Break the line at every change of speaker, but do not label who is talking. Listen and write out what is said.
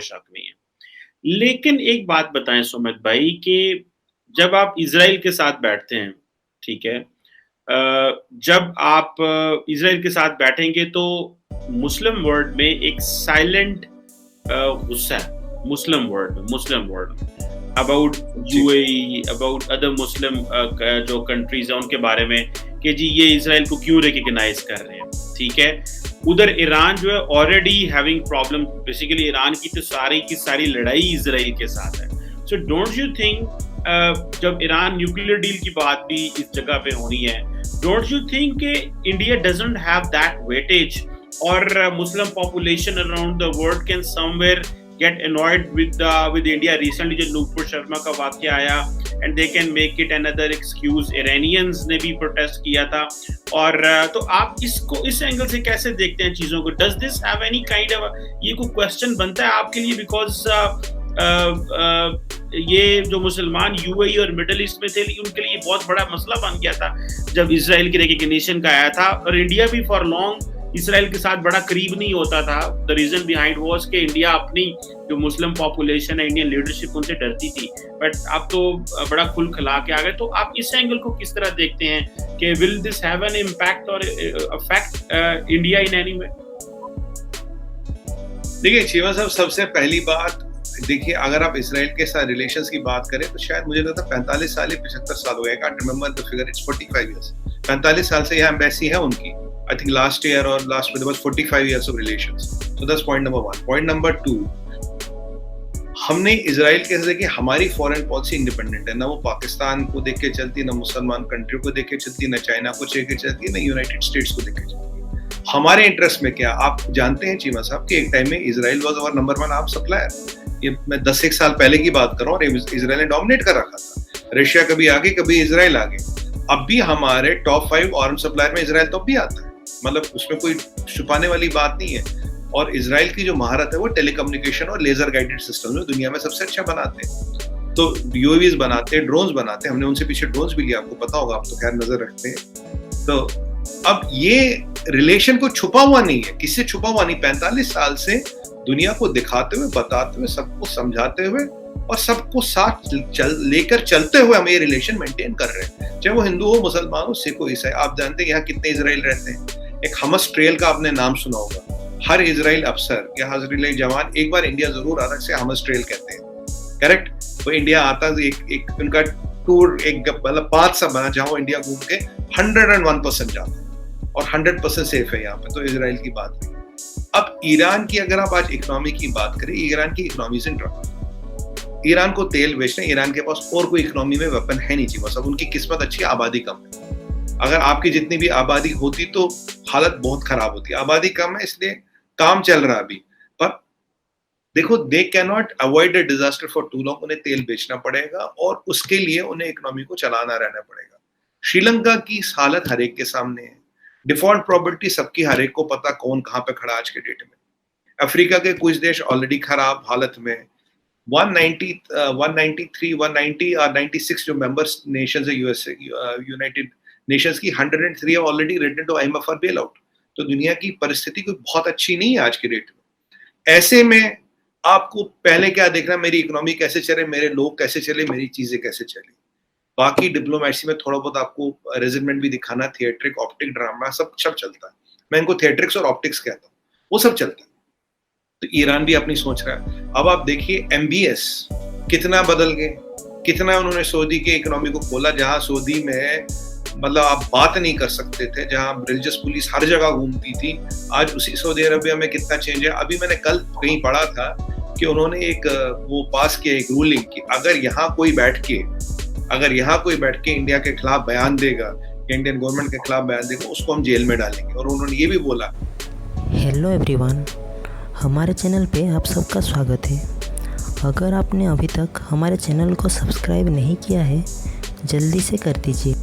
शक नहीं है। लेकिन एक बात बताएँ सुमित भाई कि जब आप इज़राइल के साथ बैठते हैं, ठीक है? जब आप इज़राइल के साथ बैठेंगे तो मुस्लिम वर्ल्ड में एक साइलेंट गुस्सा है, मुस्लिम वर्ल्ड अबाउट
जी।
यूएई, अबाउट अदर मुस्लिम जो कंट्रीज़ हैं उनके बारे में कि जी ये इज़राइल को क्यों रिकॉग्नाइज़ कर रहे हैं, ठीक है? उधर ईरान जो है already having problem, basically Iran की तो सारी की सारी लड़ाई इज़राइल के साथ है। सो डोंट यू थिंक जब ईरान न्यूक्लियर डील की बात भी इस जगह पे होनी है, डोंट यू थिंक कि India doesn't have that weightage और Muslim population around the world can somewhere get annoyed with India recently जो नूपुर शर्मा का वाकया आया and they can make it another excuse। Iranians ने भी प्रोटेस्ट किया था और तो आप इसको इस एंगल से कैसे देखते हैं चीज़ों को? Does this have any kind of ये कोई क्वेश्चन बनता है आपके लिए बिकॉज ये जो मुसलमान यूएई और मिडिल ईस्ट में थे उनके लिए बहुत बड़ा मसला बन गया था जब इसराइल की रिकॉग्निशन का आया था और इंडिया भी फॉर लॉन्ग इसराइल के साथ बड़ा करीब नहीं होता था। द रीजन बिहाइंड वाज कि इंडिया अपनी जो मुस्लिम पॉपुलेशन है, इंडियन लीडरशिप उनसे डरती थी, बट अब तो बड़ा खुल खिला के आ गए। तो आप इस एंगल को किस तरह देखते हैं कि will this have an impact और affect India in any way?
देखिए चीमा साहब, सबसे पहली बात देखिए, अगर आप इसराइल के साथ रिलेशंस की बात करें तो शायद मुझे लगता है 45 साल या 75 साल हो गए। I can't remember the figure, it's 45 years. 45 साल से यहाँ एम्बेसी है उनकी। I think last year or last year there was 45 years of relations. So that's point number 1. Point number 2, हमने इजराइल के देखिए हमारी फॉरेन पॉलिसी इंडिपेंडेंट है, ना वो पाकिस्तान को देख के चलती, ना मुसलमान कंट्री को देख के चलती, ना चाइना को देख के चलती, ना यूनाइटेड स्टेट्स को देख के चलती। हमारे इंटरेस्ट में क्या, आप जानते हैं चीमा साहब कि एक टाइम में Israel was our number 1 arm supplier. ये मैं 10 साल पहले की बात कर रहा हूँ और इजराइल ने डोमिनेट कर रखा था। रशिया कभी आगे कभी इजराइल आगे। अब भी हमारे टॉप 5 आर्म सप्लायर में इजराइल तो भी आता है, मतलब उसमें कोई छुपाने वाली बात नहीं है। और इजराइल की जो महारत है वो टेलीकम्युनिकेशन और लेजर गाइडेड सिस्टम में दुनिया में सबसे अच्छा बनाते हैं। तो यूएवीज बनाते हैं, ड्रोन्स बनाते हैं, हमने उनसे पीछे ड्रोन्स भी लिया, आपको पता होगा, आप तो खैर नजर रखते हैं। तो अब ये रिलेशन को छुपा हुआ नहीं है, किससे छुपा हुआ नहीं, 45 साल से दुनिया को दिखाते हुए, बताते हुए, सबको समझाते हुए और सबको साथ लेकर चलते हुए हम ये रिलेशन मेंटेन कर रहे हैं, चाहे वो हिंदू हो, मुसलमान हो, सिख हो, ईसाई। आप जानते हैं यहाँ कितने इजराइल रहते हैं। एक हमस ट्रेल का आपने नाम सुना होगा। हर इजराइल अफसर या हर इजराइली जवान एक बार इंडिया जरूर आता है, से हमस ट्रेल कहते हैं, करेक्ट? वो इंडिया आता है, एक उनका टूर, एक मतलब पाथ सा बना जहाँ वो इंडिया घूम के 101% जाता है और 100% सेफ है यहाँ पे। तो इजराइल की बात नहीं। अब ईरान की अगर आप आज इकोनॉमी की बात करें, ईरान की economy is in trouble. Iran को तेल बेचना, ईरान के पास और कोई इकोनॉमी में वेपन है नहीं जी, बस अब उनकी किस्मत अच्छी है, आबादी कम है। अगर आपकी जितनी भी आबादी होती तो हालत बहुत खराब होती। आबादी कम है इसलिए काम चल रहा है अभी, पर देखो, they can not avoid a disaster for too long. उन्हें तेल बेचना पड़ेगा और उसके लिए उन्हें इकोनॉमी को चलाना रहना पड़ेगा। श्रीलंका की हालत हर एक के सामने है, डिफॉल्ट प्रोबेबिलिटी सबकी, हर एक को पता कौन कहाँ पे खड़ा आज के डेट में। अफ्रीका के कुछ देश ऑलरेडी खराब हालत में। 193, 190 और 96 जो मेंबर्स नेशंस है यूएसए, यूनाइटेड नेशंस की, 103 already written to IMF for bail out. तो दुनिया की परिस्थिति कोई बहुत अच्छी नहीं है आज के डेट में। ऐसे में आपको पहले क्या देखना, मेरी इकोनॉमी कैसे चले, मेरे लोग कैसे चले, मेरी चीजें कैसे चले। बाकी डिप्लोमेसी में थोड़ा बहुत आपको रेजिमेंट भी दिखाना, थिएट्रिक, ऑप्टिक, ड्रामा, सब चलता है। मैं इनको थिएट्रिक्स और ऑप्टिक्स कहता हूँ, वो सब चलता है। तो ईरान भी अपनी सोच रहा है। अब आप देखिए एमबीएस कितना बदल गए, कितना उन्होंने सऊदी के इकोनॉमी को खोला, जहां सऊदी में मतलब आप बात नहीं कर सकते थे, जहां रिलीजियस पुलिस हर जगह घूमती थी, आज उसी सऊदी अरबिया में कितना चेंज है। अभी मैंने कल कहीं पढ़ा था कि उन्होंने एक वो पास किया, एक रूलिंग की अगर यहाँ कोई बैठ के इंडिया के खिलाफ बयान देगा, इंडियन गवर्नमेंट के खिलाफ बयान देगा, उसको हम जेल में डालेंगे। और उन्होंने ये भी बोला।
हेलो एवरीवन, हमारे चैनल पे आप सबका स्वागत है। अगर आपने अभी तक हमारे चैनल को सब्सक्राइब नहीं किया है, जल्दी से कर दीजिए।